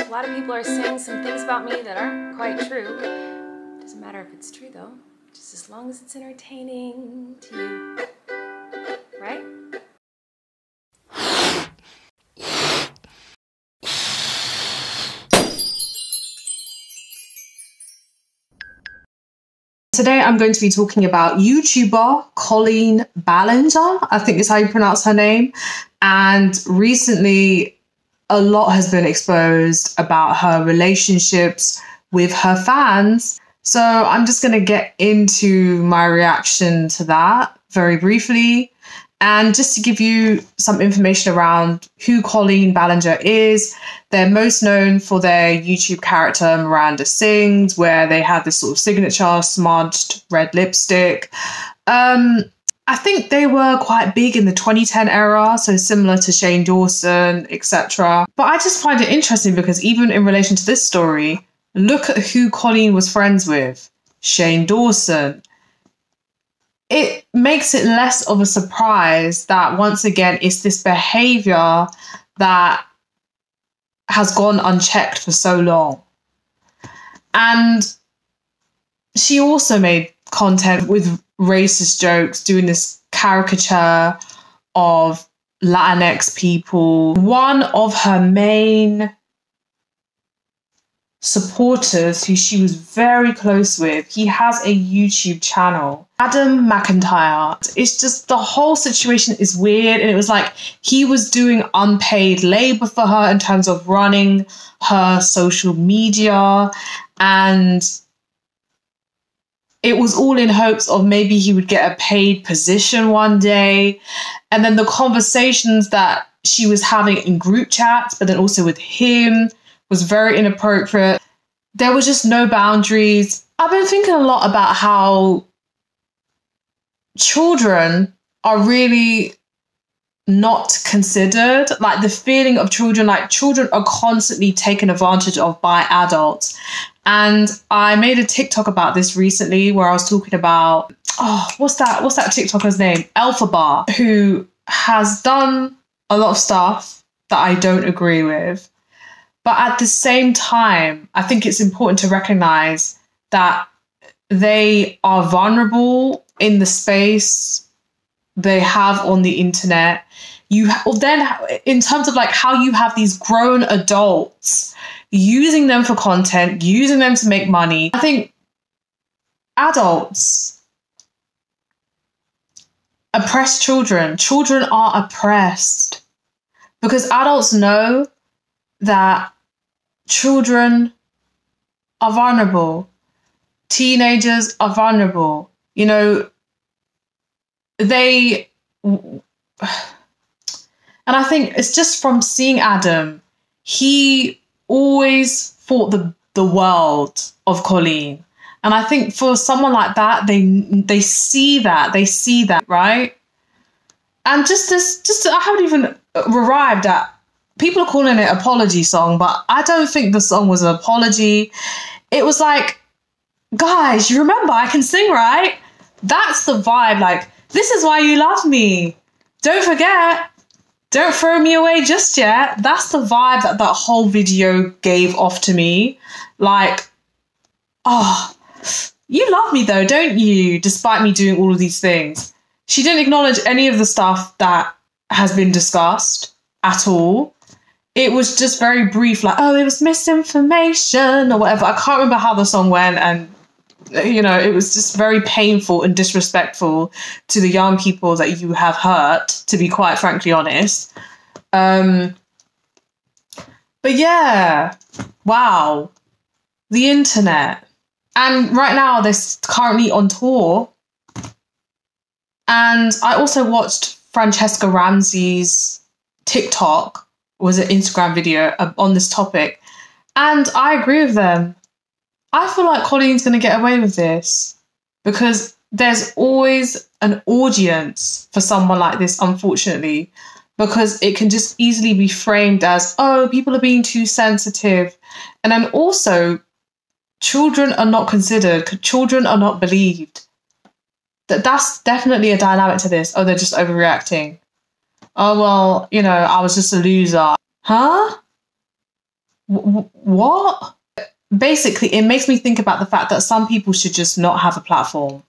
A lot of people are saying some things about me that aren't quite true. Doesn't matter if it's true though, just as long as it's entertaining to you, right? Today I'm going to be talking about YouTuber Colleen Ballinger, I think is how you pronounce her name. And recently a lot has been exposed about her relationships with her fans. So I'm just going to get into my reaction to that very briefly. And just to give you some information around who Colleen Ballinger is, they're most known for their YouTube character Miranda Sings, where they had this sort of signature smudged red lipstick. I think they were quite big in the 2010 era, so similar to Shane Dawson, etc. But I just find it interesting because even in relation to this story, look at who Colleen was friends with, Shane Dawson. It makes it less of a surprise that once again, it's this behavior that has gone unchecked for so long. And she also made content with racist jokes, doing this caricature of Latinx people. One of her main supporters, who she was very close with, he has a YouTube channel, Adam McIntyre. It's just the whole situation is weird, and it was like he was doing unpaid labor for her in terms of running her social media, and it was all in hopes of maybe he would get a paid position one day. And then the conversations that she was having in group chats, but then also with him, was very inappropriate. There was just no boundaries. I've been thinking a lot about how children are really not considered. Like the feeling of children, like children are constantly taken advantage of by adults. And I made a TikTok about this recently where I was talking about, what's that TikToker's name? Elphaba, who has done a lot of stuff that I don't agree with. But at the same time, I think it's important to recognize that they are vulnerable in the space they have on the internet. Then in terms of like how you have these grown adults using them for content, using them to make money. I think adults oppress children. Children are oppressed because adults know that children are vulnerable. Teenagers are vulnerable. You know, and I think it's just from seeing Adam, he always thought the world of Colleen. And I think for someone like that, they see that, right? And I haven't even arrived at, people are calling it apology song, but I don't think the song was an apology. It was like, guys, you remember I can sing, right? That's the vibe. Like, this is why you love me. Don't forget. Don't throw me away just yet. That's the vibe that whole video gave off to me. Like, you love me though, don't you? Despite me doing all of these things. She didn't acknowledge any of the stuff that has been discussed at all. It was just very brief, like, oh, it was misinformation or whatever. I can't remember how the song went, and you know, it was just very painful and disrespectful to the young people that you have hurt, to be quite frankly honest. But yeah, wow, the internet. And right now they're currently on tour. And I also watched Francesca Ramsey's TikTok, was an Instagram video on this topic. And I agree with them. I feel like Colleen's going to get away with this because there's always an audience for someone like this, unfortunately, because it can just easily be framed as, oh, people are being too sensitive. And then also, children are not considered, children are not believed. That's definitely a dynamic to this. Oh, they're just overreacting. Oh, well, you know, I was just a loser. Huh? What? Basically, it makes me think about the fact that some people should just not have a platform.